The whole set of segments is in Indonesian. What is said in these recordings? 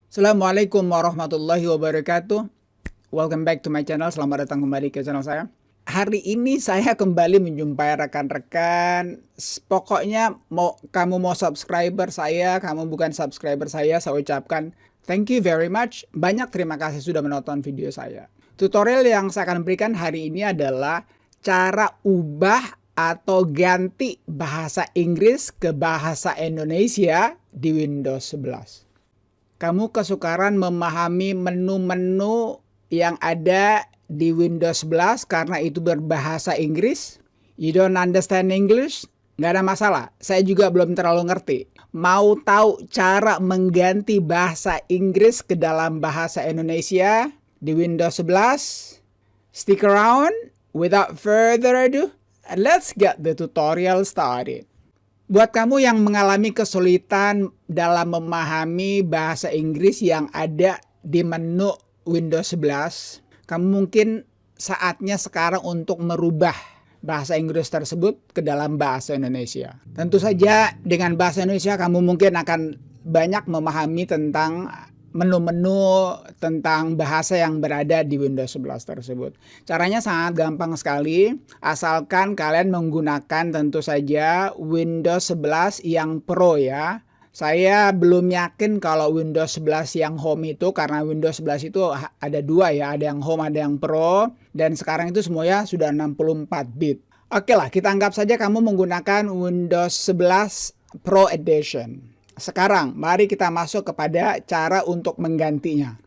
Assalamualaikum warahmatullahi wabarakatuh. Welcome back to my channel. Selamat datang kembali ke channel saya. Hari ini saya kembali menjumpai rekan-rekan. Pokoknya kamu mau subscriber saya, kamu bukan subscriber saya ucapkan thank you very much. Banyak terima kasih sudah menonton video saya. Tutorial yang saya akan berikan hari ini adalah cara ubah atau ganti bahasa Inggris ke bahasa Indonesia di Windows 11. Kamu kesukaran memahami menu-menu yang ada di Windows 11 karena itu berbahasa Inggris? You don't understand English? Nggak ada masalah, saya juga belum terlalu ngerti. Mau tahu cara mengganti bahasa Inggris ke dalam bahasa Indonesia di Windows 11? Stick around. Without further ado, let's get the tutorial started. Buat kamu yang mengalami kesulitan dalam memahami bahasa Inggris yang ada di menu Windows 11, kamu mungkin saatnya sekarang untuk merubah bahasa Inggris tersebut ke dalam bahasa Indonesia. Tentu saja dengan bahasa Indonesia kamu mungkin akan banyak memahami tentang menu-menu tentang bahasa yang berada di Windows 11 tersebut. Caranya sangat gampang sekali, asalkan kalian menggunakan tentu saja Windows 11 yang Pro ya. Saya belum yakin kalau Windows 11 yang Home itu, karena Windows 11 itu ada dua ya, ada yang Home, ada yang Pro, dan sekarang itu semuanya sudah 64 bit. Oke lah, kita anggap saja kamu menggunakan Windows 11 Pro Edition. Sekarang, mari kita masuk kepada cara untuk menggantinya.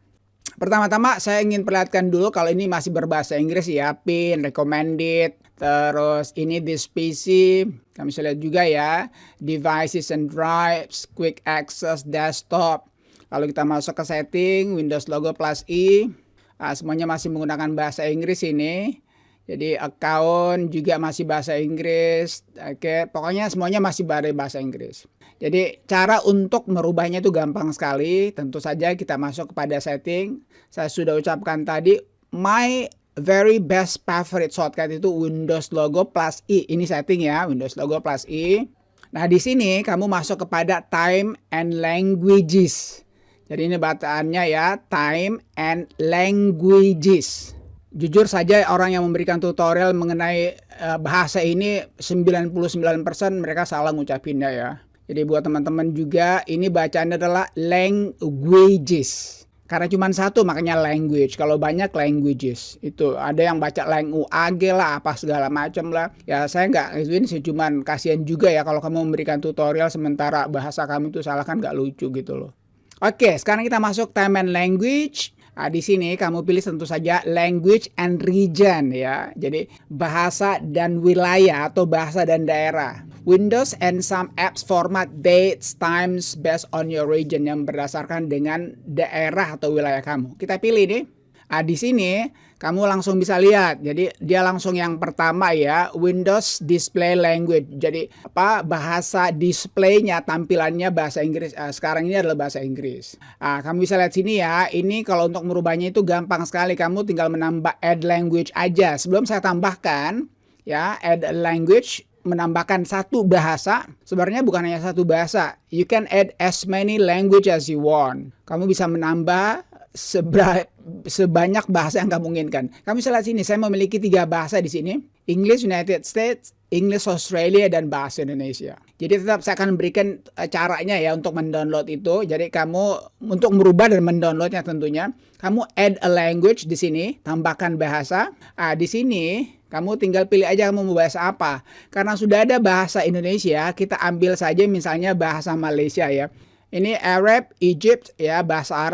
Pertama-tama, saya ingin perlihatkan dulu kalau ini masih berbahasa Inggris ya, pin, recommended, terus ini this PC, kami bisa lihat juga ya, devices and drives, quick access, desktop. Lalu kita masuk ke setting, Windows logo plus I, semuanya masih menggunakan bahasa Inggris ini. Jadi account juga masih bahasa Inggris. Oke, pokoknya semuanya masih bahasa Inggris. Jadi cara untuk merubahnya itu gampang sekali. Tentu saja kita masuk kepada setting. Saya sudah ucapkan tadi, my very best favorite shortcut itu Windows logo plus I. Ini setting ya, Windows logo plus I. Nah, di sini kamu masuk kepada time and languages. Jadi ini bacaannya ya, time and languages. Jujur saja orang yang memberikan tutorial mengenai bahasa ini 99% mereka salah ngucapinnya ya. Jadi buat teman-teman juga ini bacaannya adalah languages. Karena cuma satu makanya language. Kalau banyak languages. Itu ada yang baca language lah apa segala macam lah. Ya saya nggak ituin sih, cuman kasihan juga ya kalau kamu memberikan tutorial sementara bahasa kamu itu salah, kan nggak lucu gitu loh. Oke, sekarang kita masuk time and language. Nah, di sini kamu pilih tentu saja language and region ya. Jadi bahasa dan wilayah atau bahasa dan daerah. Windows and some apps format dates, times based on your region, yang berdasarkan dengan daerah atau wilayah kamu. Kita pilih nih. Nah, di sini kamu langsung bisa lihat. Jadi dia langsung yang pertama ya, Windows Display Language. Jadi bahasa displaynya, tampilannya bahasa Inggris. Sekarang ini adalah bahasa Inggris. Kamu bisa lihat sini ya. Ini kalau untuk merubahnya itu gampang sekali. Kamu tinggal menambah add language aja. Sebelum saya tambahkan ya, add language, menambahkan satu bahasa. Sebenarnya bukan hanya satu bahasa. You can add as many language as you want. Kamu bisa menambah sebanyak bahasa yang kamu inginkan. Kamu bisa lihat sini, saya memiliki 3 bahasa di sini. English United States, English Australia, dan bahasa Indonesia. Jadi tetap saya akan berikan caranya ya untuk mendownload itu. Jadi kamu untuk merubah dan mendownloadnya tentunya, kamu add a language di sini, tambahkan bahasa. Di sini kamu tinggal pilih aja kamu mau bahasa apa. Karena sudah ada bahasa Indonesia, kita ambil saja misalnya bahasa Malaysia ya. Ini Arab, Egypt ya, bahasa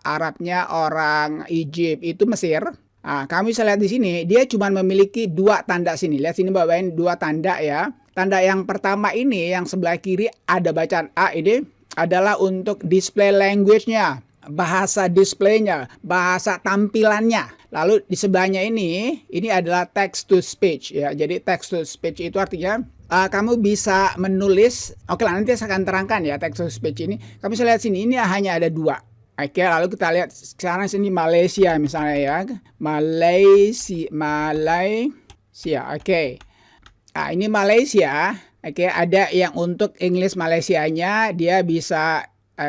Arabnya orang Egypt itu Mesir. Kamu bisa lihat di sini, dia cuma memiliki 2 tanda sini. Lihat sini bawain 2 tanda ya. Tanda yang pertama ini yang sebelah kiri ada bacaan A, ini adalah untuk display language-nya, bahasa displaynya, bahasa tampilannya. Lalu di sebelahnya ini adalah text to speech ya. Jadi text to speech itu artinya kamu bisa menulis. Oke lah, nanti saya akan terangkan ya text to speech ini. Kamu bisa lihat sini, ini hanya ada 2. Oke, lalu kita lihat sekarang sini Malaysia misalnya ya. Malaysia. Oke. Ini Malaysia. Oke, ada yang untuk English Malaysianya dia bisa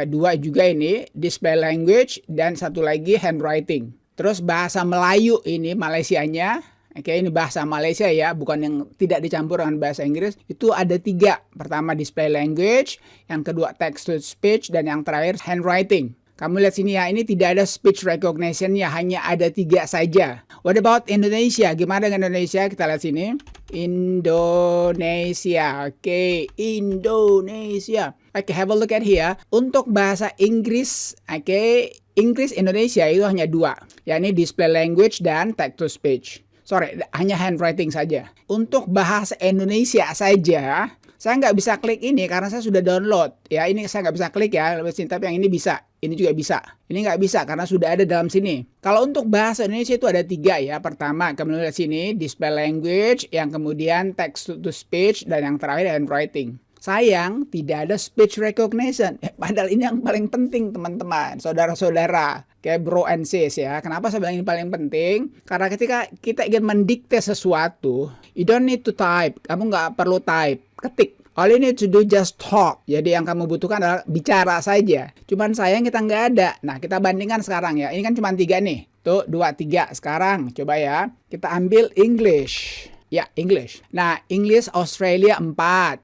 dua juga ini, display language, dan satu lagi handwriting. Terus bahasa Melayu ini, Malaysianya, oke, ini bahasa Malaysia ya, bukan yang tidak dicampur dengan bahasa Inggris. Itu ada 3. Pertama display language, yang kedua text to speech, dan yang terakhir handwriting. Kamu lihat sini ya, ini tidak ada speech recognition-nya, hanya ada 3 saja. What about Indonesia? Gimana dengan Indonesia? Kita lihat sini. Indonesia. Oke, Indonesia. Oke, have a look at here. Untuk bahasa Inggris, oke, Inggris Indonesia itu hanya 2, yakni display language dan text to speech. Sorry, hanya handwriting saja. Untuk bahasa Indonesia saja, saya nggak bisa klik ini karena saya sudah download. Ya, ini saya nggak bisa klik ya, tapi yang ini bisa. Ini juga bisa. Ini nggak bisa karena sudah ada dalam sini. Kalau untuk bahasa Indonesia itu ada 3 ya. Pertama, kamu lihat sini, display language, yang kemudian text to speech, dan yang terakhir handwriting. Sayang, tidak ada speech recognition. Padahal ini yang paling penting, teman-teman, saudara-saudara, kayak bro and sis ya. Kenapa saya bilang ini paling penting? Karena ketika kita ingin mendikte sesuatu, you don't need to type. Kamu nggak perlu type, ketik. All you need to do just talk. Jadi yang kamu butuhkan adalah bicara saja. Cuman sayang kita nggak ada. Nah, kita bandingkan sekarang ya. Ini kan cuma 3 nih. Tuh, 2, 3. Sekarang coba ya. Kita ambil English. Ya, English. Nah, English Australia 4,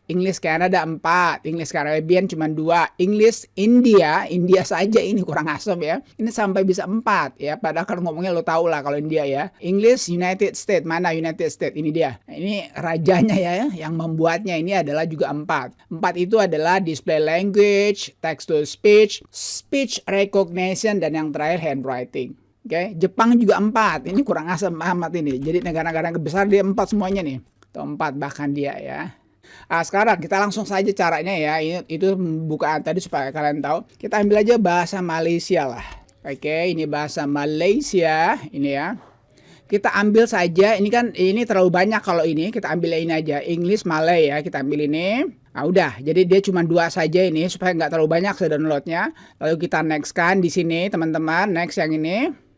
English Canada 4, English Caribbean cuma 2, English India, India saja ini kurang asem ya. Ini sampai bisa 4 ya, padahal kalau ngomongnya lo tau lah kalau India ya. English United States, mana United States? Ini dia. Ini rajanya ya, yang membuatnya ini adalah juga 4. 4 itu adalah display language, text to speech, speech recognition, dan yang terakhir handwriting. Oke, Jepang juga 4. Ini kurang asam amat ini. Jadi negara-negara besar dia 4 semuanya nih. Atau 4 bahkan dia ya. Sekarang kita langsung saja caranya ya. Itu bukaan tadi supaya kalian tahu. Kita ambil aja bahasa Malaysia lah. Oke, ini bahasa Malaysia ini ya. Kita ambil saja, ini kan ini terlalu banyak kalau ini. Kita ambil ini aja, English Malay ya. Kita ambil ini. Nah udah, jadi dia cuma 2 saja ini supaya nggak terlalu banyak saya downloadnya. Lalu kita next kan di sini teman-teman. Next yang ini.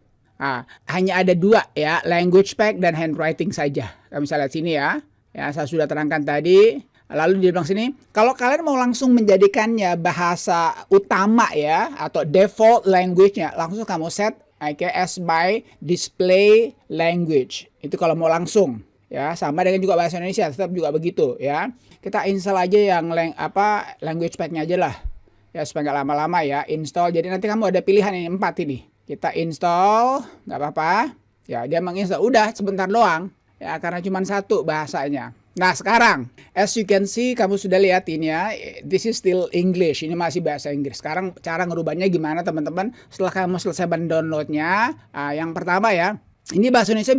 Hanya ada 2 ya, language pack dan handwriting saja. Kamu bisa lihat sini ya. Ya, saya sudah terangkan tadi. Lalu di belakang sini, kalau kalian mau langsung menjadikannya bahasa utama ya, atau default language-nya, langsung kamu set as by display language. Itu kalau mau langsung. Ya, sama dengan juga bahasa Indonesia, tetap juga begitu ya. Kita install aja yang language pack-nya aja lah. Ya, supaya nggak lama-lama ya, install. Jadi nanti kamu ada pilihan ini 4 ini. Kita install, nggak apa-apa. Ya, dia menginstal. Udah, sebentar doang. Ya, karena cuma 1 bahasanya. Nah, sekarang, as you can see, kamu sudah lihat ini ya. This is still English. Ini masih bahasa Inggris. Sekarang, cara ngerubahnya gimana, teman-teman? Setelah kamu selesai downloadnya, yang pertama ya. Ini bahasa Indonesia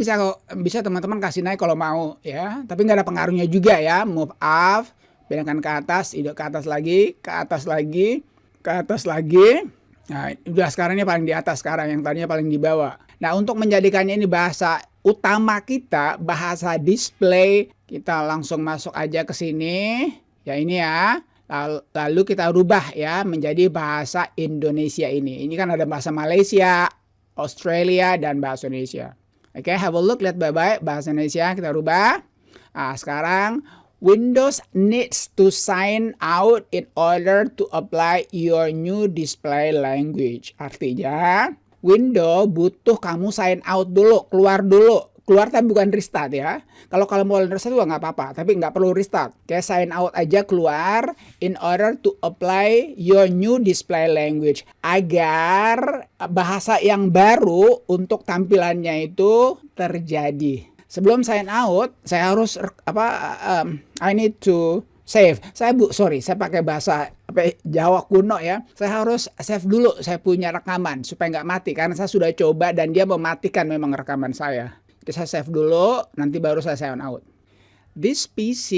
bisa teman-teman kasih naik kalau mau ya. Tapi nggak ada pengaruhnya juga ya. Move up, pindahkan ke atas, ke atas lagi, ke atas lagi, ke atas lagi. Nah, udah sekarang ini paling di atas sekarang, yang tadinya paling di bawah. Nah, untuk menjadikannya ini bahasa utama kita, bahasa display, kita langsung masuk aja ke sini. Ya ini ya. Lalu kita rubah ya menjadi bahasa Indonesia ini. Ini kan ada bahasa Malaysia, Australia, dan bahasa Indonesia. Oke, have a look, lihat baik-baik bahasa Indonesia kita rubah. Sekarang Windows needs to sign out in order to apply your new display language. Artinya, Windows butuh kamu sign out dulu, keluar dulu. Keluar tapi bukan restart ya. Kalau mau restart juga nggak apa-apa, tapi nggak perlu restart. Kayak sign out aja keluar in order to apply your new display language. Agar bahasa yang baru untuk tampilannya itu terjadi. Sebelum sign out, saya harus I need to save. Saya pakai bahasa Jawa kuno ya. Saya harus save dulu saya punya rekaman supaya nggak mati karena saya sudah coba dan dia mematikan memang rekaman saya. Jadi saya save dulu, nanti baru saya sign out. This PC,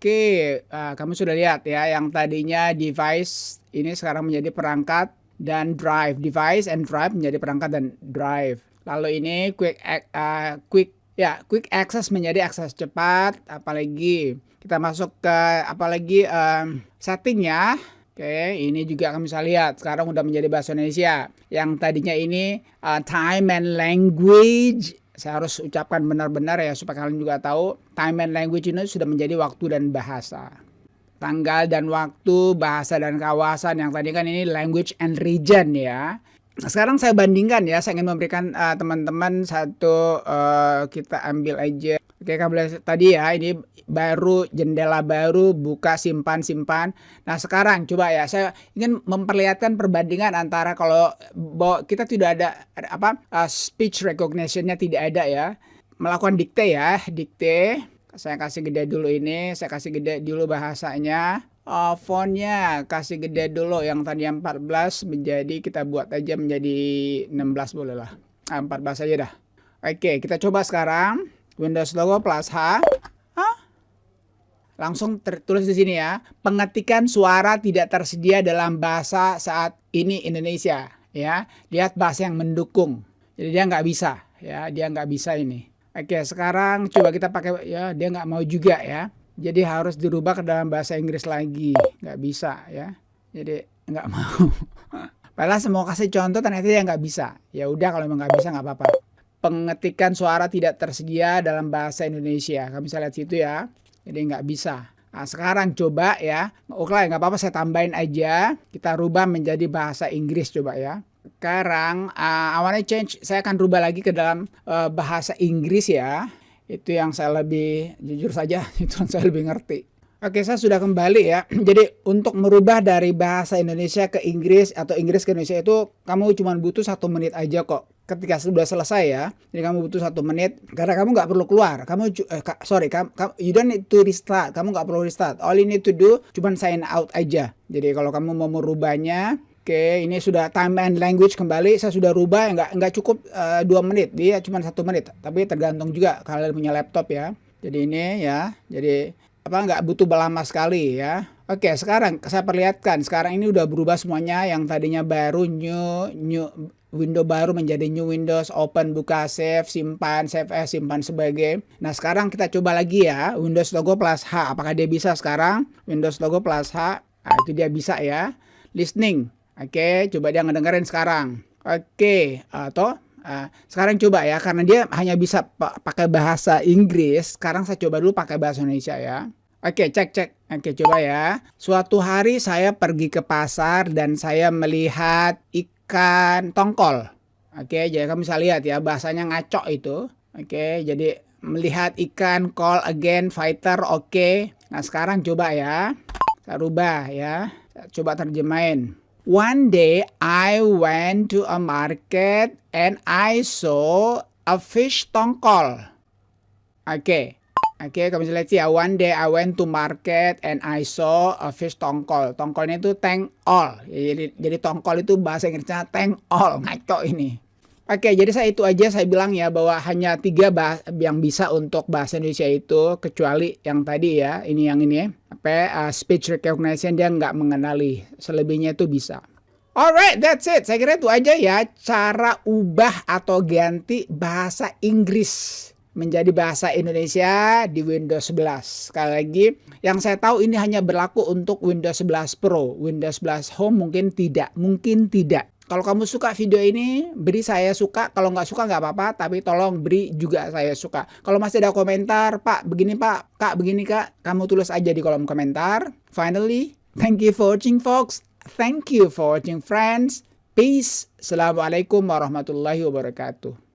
kamu sudah lihat ya, yang tadinya device ini sekarang menjadi perangkat dan drive. Device and drive menjadi perangkat dan drive. Lalu ini quick access menjadi akses cepat. Apalagi kita masuk ke settingnya. Ini juga kami bisa lihat sekarang udah menjadi bahasa Indonesia. Yang tadinya ini time and language. Saya harus ucapkan benar-benar ya supaya kalian juga tahu. Time and language ini sudah menjadi waktu dan bahasa. tanggal dan waktu, bahasa dan kawasan. Yang tadi kan ini language and region ya. Sekarang saya bandingkan ya, saya ingin memberikan teman-teman satu, kita ambil aja. Oke, kamu tadi ya, ini baru, jendela baru, buka, simpan, simpan. Nah sekarang coba ya, saya ingin memperlihatkan perbandingan antara kalau kita tidak ada speech recognition-nya tidak ada ya. Melakukan dikte ya, dikte. Saya kasih gede dulu ini, saya kasih gede dulu bahasanya. Fontnya kasih gede dulu, yang tadi 14 menjadi, kita buat aja menjadi 16 boleh lah. 14 aja dah. Oke, kita coba sekarang. Windows logo plus H. Langsung tertulis di sini ya. Pengetikan suara tidak tersedia dalam bahasa saat ini Indonesia. Ya, lihat bahasa yang mendukung. Jadi dia nggak bisa. Ya, dia nggak bisa ini. Oke, sekarang coba kita pakai ya. Dia nggak mau juga ya. Jadi harus dirubah ke dalam bahasa Inggris lagi. Nggak bisa ya. Jadi nggak mau. Padahal saya mau kasih contoh, ternyata dia nggak bisa. Ya udah, kalau memang nggak bisa nggak apa-apa. Pengetikan suara tidak tersedia dalam bahasa Indonesia. Kamu bisa lihat situ ya. Jadi nggak bisa. Nah sekarang coba ya. Oke lah, nggak apa-apa, saya tambahin aja. Kita rubah menjadi bahasa Inggris coba ya. Sekarang I wanna change. Saya akan rubah lagi ke dalam bahasa Inggris ya. Itu yang saya lebih, jujur saja, itu yang saya lebih ngerti. Oke, saya sudah kembali ya. Jadi untuk merubah dari bahasa Indonesia ke Inggris atau Inggris ke Indonesia itu kamu cuma butuh 1 menit aja kok. Ketika sudah selesai ya, jadi kamu butuh 1 menit. Karena kamu nggak perlu keluar. You don't need to restart. Kamu nggak perlu restart. All you need to do cuma sign out aja. Jadi kalau kamu mau merubahnya, oke, ini sudah time and language kembali. Saya sudah rubah, nggak cukup 2 menit. Dia cuma 1 menit. Tapi tergantung juga kalian punya laptop ya. Jadi ini ya. Jadi nggak butuh lama sekali ya. Oke, sekarang saya perlihatkan. Sekarang ini udah berubah semuanya. Yang tadinya baru new window baru menjadi new Windows, open, buka, save, simpan, save as, simpan sebagai. Nah sekarang kita coba lagi ya, Windows logo plus H. Apakah dia bisa sekarang? Windows logo plus H. Nah, itu dia bisa ya. Listening. Oke, coba dia ngedengerin sekarang. Oke, sekarang coba ya, karena dia hanya bisa pakai bahasa Inggris. Sekarang saya coba dulu pakai bahasa Indonesia ya. Oke, cek. Oke, coba ya. Suatu hari saya pergi ke pasar dan saya melihat ikan tongkol. Oke, jadi kamu bisa lihat ya, bahasanya ngaco itu. Oke, jadi melihat ikan, call again, fighter, oke. Nah, sekarang coba ya. Saya rubah ya. Saya coba terjemahin. One day I went to a market and I saw a fish tongkol. Oke, kamu bisa lihat ya. One day I went to market and I saw a fish tongkol. Tongkolnya itu tengol. Jadi tongkol itu bahasa Inggrisnya tengol. Ngaco ini. Oke, jadi saya itu aja saya bilang ya, bahwa hanya 3 yang bisa untuk bahasa Indonesia itu, kecuali yang tadi ya, ini yang ini speech recognition dia nggak mengenali, selebihnya itu bisa. Alright, that's it. Saya kira itu aja ya, cara ubah atau ganti bahasa Inggris menjadi bahasa Indonesia di Windows 11. Sekali lagi, yang saya tahu ini hanya berlaku untuk Windows 11 Pro. Windows 11 Home mungkin tidak. Kalau kamu suka video ini, beri saya suka. Kalau nggak suka nggak apa-apa, tapi tolong beri juga saya suka. Kalau masih ada komentar, Pak begini Pak, Kak begini Kak, kamu tulis aja di kolom komentar. Finally, thank you for watching folks. Thank you for watching friends. Peace. Assalamualaikum warahmatullahi wabarakatuh.